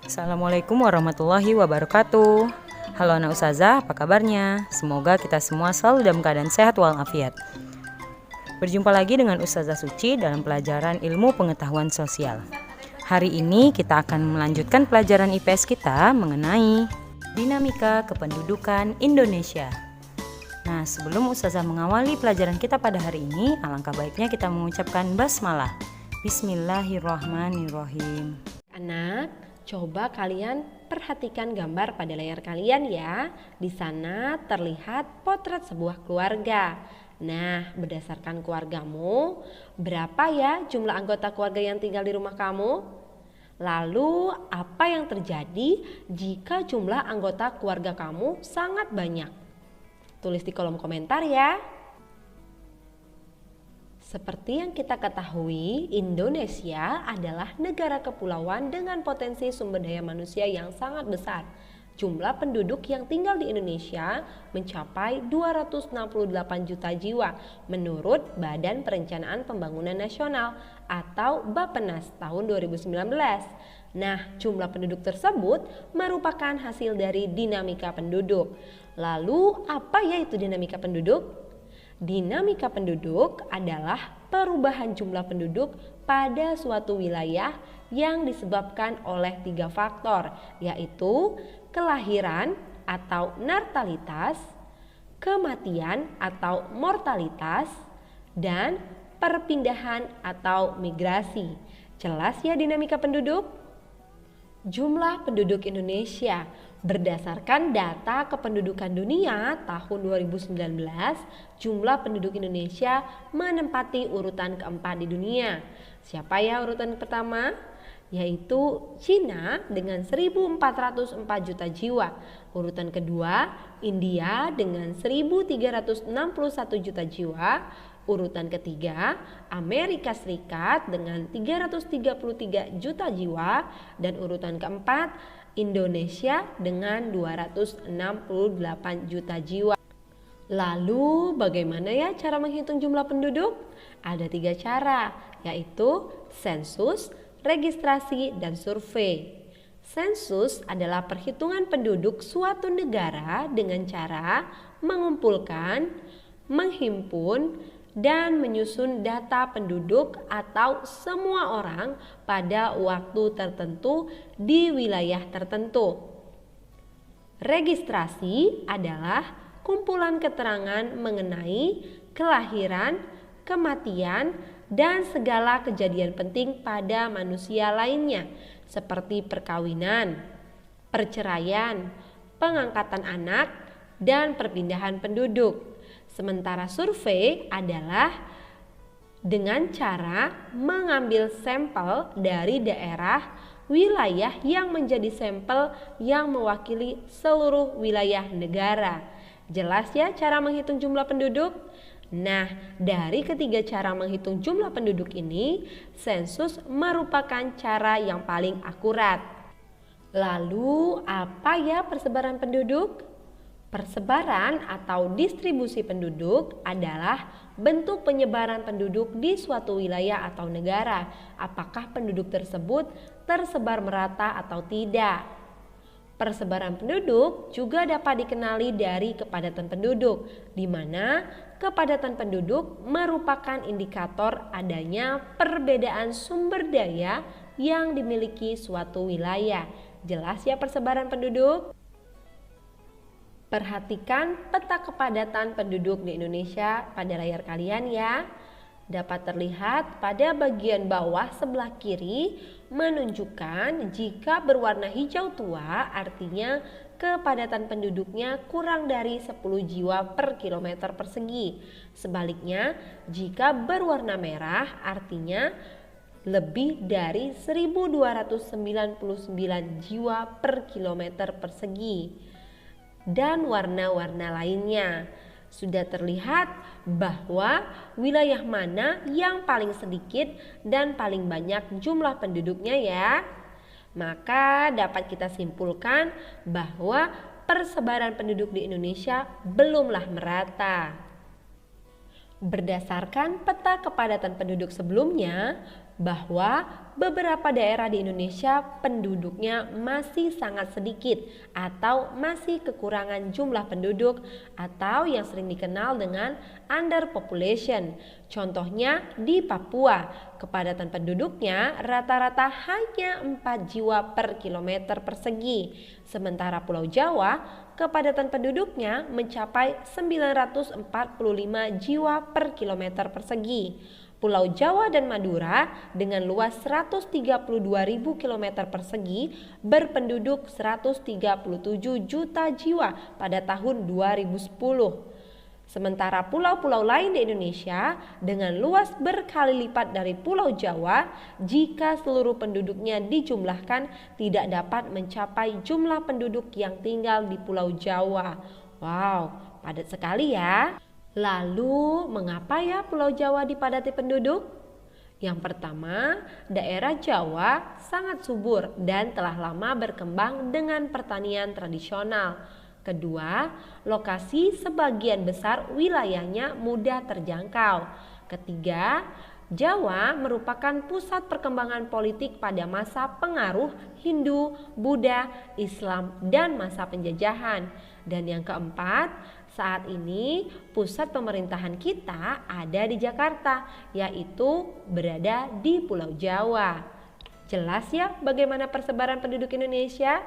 Assalamualaikum warahmatullahi wabarakatuh. Halo anak ustazah, apa kabarnya? Semoga kita semua selalu dalam keadaan sehat walafiat. Berjumpa lagi dengan Ustazah Suci dalam pelajaran ilmu pengetahuan sosial. Hari ini kita akan melanjutkan pelajaran IPS kita mengenai dinamika kependudukan Indonesia. Nah, sebelum Ustazah mengawali pelajaran kita pada hari ini, alangkah baiknya kita mengucapkan basmalah. Bismillahirrahmanirrahim. Anak, coba kalian perhatikan gambar pada layar kalian ya. Di sana terlihat potret sebuah keluarga. Nah, berdasarkan keluargamu, berapa ya jumlah anggota keluarga yang tinggal di rumah kamu? Lalu, apa yang terjadi jika jumlah anggota keluarga kamu sangat banyak? Tulis di kolom komentar ya. Seperti yang kita ketahui, Indonesia adalah negara kepulauan dengan potensi sumber daya manusia yang sangat besar. Jumlah penduduk yang tinggal di Indonesia mencapai 268 juta jiwa menurut Badan Perencanaan Pembangunan Nasional atau Bappenas tahun 2019. Nah, jumlah penduduk tersebut merupakan hasil dari dinamika penduduk. Lalu, apa ya itu dinamika penduduk? Dinamika penduduk adalah perubahan jumlah penduduk pada suatu wilayah yang disebabkan oleh 3 faktor, yaitu kelahiran atau natalitas, kematian atau mortalitas, dan perpindahan atau migrasi. Jelas ya dinamika penduduk? Jumlah penduduk Indonesia berdasarkan data kependudukan dunia tahun 2019, jumlah penduduk Indonesia menempati urutan keempat di dunia. Siapa ya urutan pertama? Yaitu Cina dengan 1.404 juta jiwa. Urutan kedua, India dengan 1.361 juta jiwa. Urutan ketiga, Amerika Serikat dengan 333 juta jiwa. Dan urutan keempat, Indonesia dengan 268 juta jiwa. Lalu bagaimana ya cara menghitung jumlah penduduk? Ada 3 cara, yaitu sensus, registrasi, dan survei. Sensus adalah perhitungan penduduk suatu negara dengan cara mengumpulkan, menghimpun, dan menyusun data penduduk atau semua orang pada waktu tertentu di wilayah tertentu. Registrasi adalah kumpulan keterangan mengenai kelahiran, kematian, dan segala kejadian penting pada manusia lainnya seperti perkawinan, perceraian, pengangkatan anak, dan perpindahan penduduk. Sementara survei adalah dengan cara mengambil sampel dari daerah wilayah yang menjadi sampel yang mewakili seluruh wilayah negara. Jelas ya cara menghitung jumlah penduduk? Nah, dari ketiga cara menghitung jumlah penduduk ini, sensus merupakan cara yang paling akurat. Lalu, apa ya persebaran penduduk? Persebaran atau distribusi penduduk adalah bentuk penyebaran penduduk di suatu wilayah atau negara. Apakah penduduk tersebut tersebar merata atau tidak? Persebaran penduduk juga dapat dikenali dari kepadatan penduduk, di mana kepadatan penduduk merupakan indikator adanya perbedaan sumber daya yang dimiliki suatu wilayah. Jelas ya persebaran penduduk? Perhatikan peta kepadatan penduduk di Indonesia pada layar kalian ya. Dapat terlihat pada bagian bawah sebelah kiri menunjukkan jika berwarna hijau tua artinya kepadatan penduduknya kurang dari 10 jiwa per kilometer persegi. Sebaliknya, jika berwarna merah artinya lebih dari 1.299 jiwa per kilometer persegi. Dan warna-warna lainnya. Sudah terlihat bahwa wilayah mana yang paling sedikit dan paling banyak jumlah penduduknya ya. Maka dapat kita simpulkan bahwa persebaran penduduk di Indonesia belumlah merata. Berdasarkan peta kepadatan penduduk sebelumnya, bahwa beberapa daerah di Indonesia penduduknya masih sangat sedikit atau masih kekurangan jumlah penduduk atau yang sering dikenal dengan underpopulation. Contohnya di Papua, kepadatan penduduknya rata-rata hanya 4 jiwa per kilometer persegi. Sementara Pulau Jawa, kepadatan penduduknya mencapai 945 jiwa per kilometer persegi. Pulau Jawa dan Madura dengan luas 132.000 km persegi berpenduduk 137 juta jiwa pada tahun 2010. Sementara pulau-pulau lain di Indonesia dengan luas berkali lipat dari Pulau Jawa, jika seluruh penduduknya dijumlahkan tidak dapat mencapai jumlah penduduk yang tinggal di Pulau Jawa. Wow, padat sekali ya. Lalu, mengapa ya Pulau Jawa dipadati penduduk? Yang pertama, daerah Jawa sangat subur dan telah lama berkembang dengan pertanian tradisional. Kedua, lokasi sebagian besar wilayahnya mudah terjangkau. Ketiga, Jawa merupakan pusat perkembangan politik pada masa pengaruh Hindu, Buddha, Islam, dan masa penjajahan. Dan yang keempat, saat ini pusat pemerintahan kita ada di Jakarta, yaitu berada di Pulau Jawa. Jelas ya bagaimana persebaran penduduk Indonesia?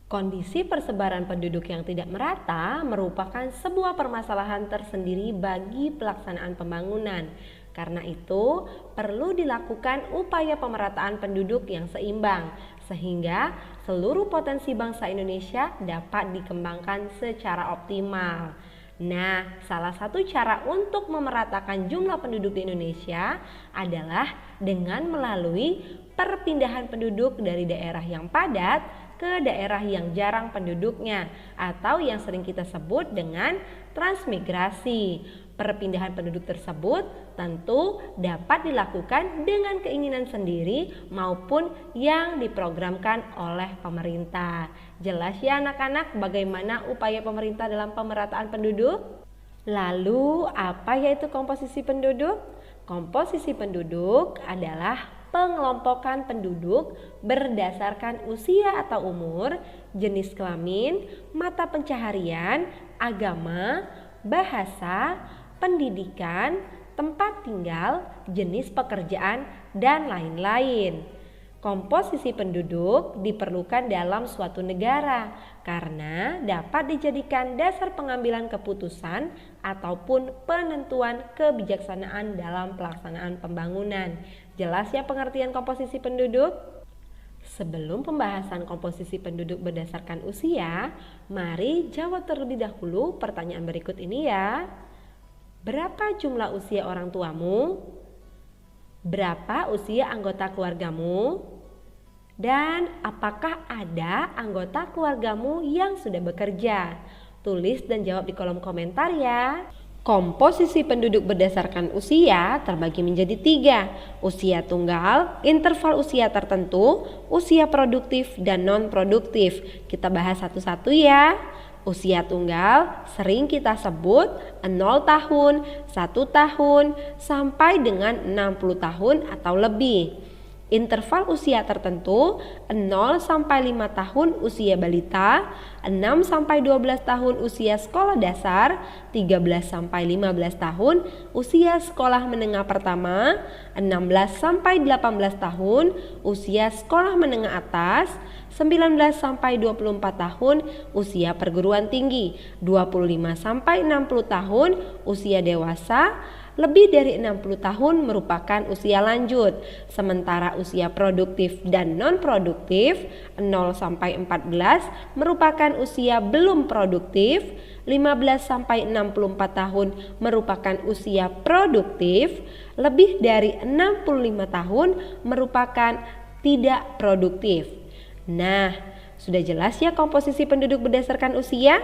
Kondisi persebaran penduduk yang tidak merata merupakan sebuah permasalahan tersendiri bagi pelaksanaan pembangunan. Karena itu, perlu dilakukan upaya pemerataan penduduk yang seimbang, sehingga seluruh potensi bangsa Indonesia dapat dikembangkan secara optimal. Nah, salah satu cara untuk memeratakan jumlah penduduk di Indonesia adalah dengan melalui perpindahan penduduk dari daerah yang padat ke daerah yang jarang penduduknya atau yang sering kita sebut dengan transmigrasi. Perpindahan penduduk tersebut tentu dapat dilakukan dengan keinginan sendiri maupun yang diprogramkan oleh pemerintah. Jelas ya anak-anak bagaimana upaya pemerintah dalam pemerataan penduduk? Lalu apa yaitu komposisi penduduk? Komposisi penduduk adalah pengelompokan penduduk berdasarkan usia atau umur, jenis kelamin, mata pencaharian, agama, bahasa, pendidikan, tempat tinggal, jenis pekerjaan, dan lain-lain. Komposisi penduduk diperlukan dalam suatu negara karena dapat dijadikan dasar pengambilan keputusan ataupun penentuan kebijaksanaan dalam pelaksanaan pembangunan. Jelas ya pengertian komposisi penduduk? Sebelum pembahasan komposisi penduduk berdasarkan usia, mari jawab terlebih dahulu pertanyaan berikut ini ya. Berapa jumlah usia orang tuamu? Berapa usia anggota keluargamu? Dan apakah ada anggota keluargamu yang sudah bekerja? Tulis dan jawab di kolom komentar ya. Komposisi penduduk berdasarkan usia terbagi menjadi 3, usia tunggal, interval usia tertentu, usia produktif, dan non-produktif. Kita bahas satu-satu ya. Usia tunggal sering kita sebut 0 tahun, 1 tahun, sampai dengan 60 tahun atau lebih. Interval usia tertentu 0 sampai 5 tahun usia balita, 6 sampai 12 tahun usia sekolah dasar, 13 sampai 15 tahun usia sekolah menengah pertama, 16 sampai 18 tahun usia sekolah menengah atas, 19 sampai 24 tahun usia perguruan tinggi, 25 sampai 60 tahun usia dewasa, lebih dari 60 tahun merupakan usia lanjut, sementara usia produktif dan non-produktif 0 sampai 14 merupakan usia belum produktif, 15 sampai 64 tahun merupakan usia produktif, lebih dari 65 tahun merupakan tidak produktif. Nah, sudah jelas ya komposisi penduduk berdasarkan usia?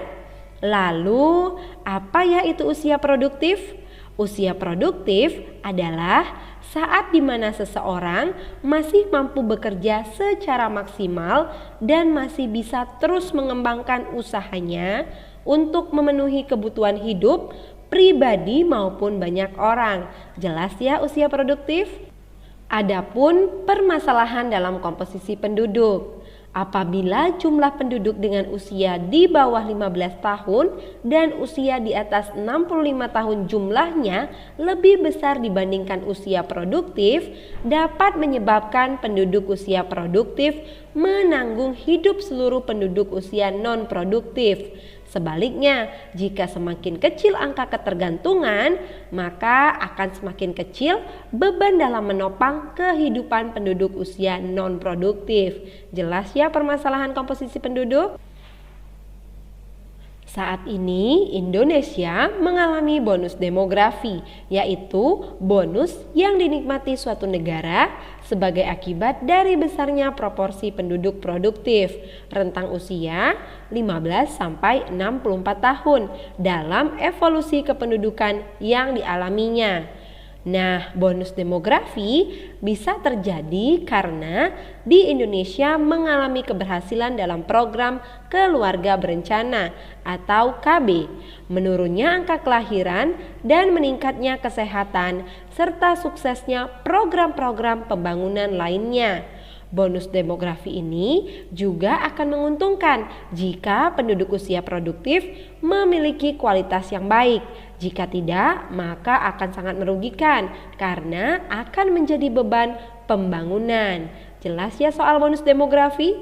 Lalu, apa ya itu usia produktif? Usia produktif adalah saat di mana seseorang masih mampu bekerja secara maksimal dan masih bisa terus mengembangkan usahanya untuk memenuhi kebutuhan hidup, pribadi maupun banyak orang. Jelas ya usia produktif? Adapun permasalahan dalam komposisi penduduk. Apabila jumlah penduduk dengan usia di bawah 15 tahun dan usia di atas 65 tahun jumlahnya lebih besar dibandingkan usia produktif, dapat menyebabkan penduduk usia produktif menanggung hidup seluruh penduduk usia non-produktif. Sebaliknya, jika semakin kecil angka ketergantungan, maka akan semakin kecil beban dalam menopang kehidupan penduduk usia non-produktif. Jelas ya permasalahan komposisi penduduk? Saat ini Indonesia mengalami bonus demografi, yaitu bonus yang dinikmati suatu negara sebagai akibat dari besarnya proporsi penduduk produktif rentang usia 15 sampai 64 tahun dalam evolusi kependudukan yang dialaminya. Nah, bonus demografi bisa terjadi karena di Indonesia mengalami keberhasilan dalam program keluarga berencana atau KB, menurunnya angka kelahiran dan meningkatnya kesehatan serta suksesnya program-program pembangunan lainnya. Bonus demografi ini juga akan menguntungkan jika penduduk usia produktif memiliki kualitas yang baik. Jika tidak, maka akan sangat merugikan karena akan menjadi beban pembangunan. Jelas ya soal bonus demografi?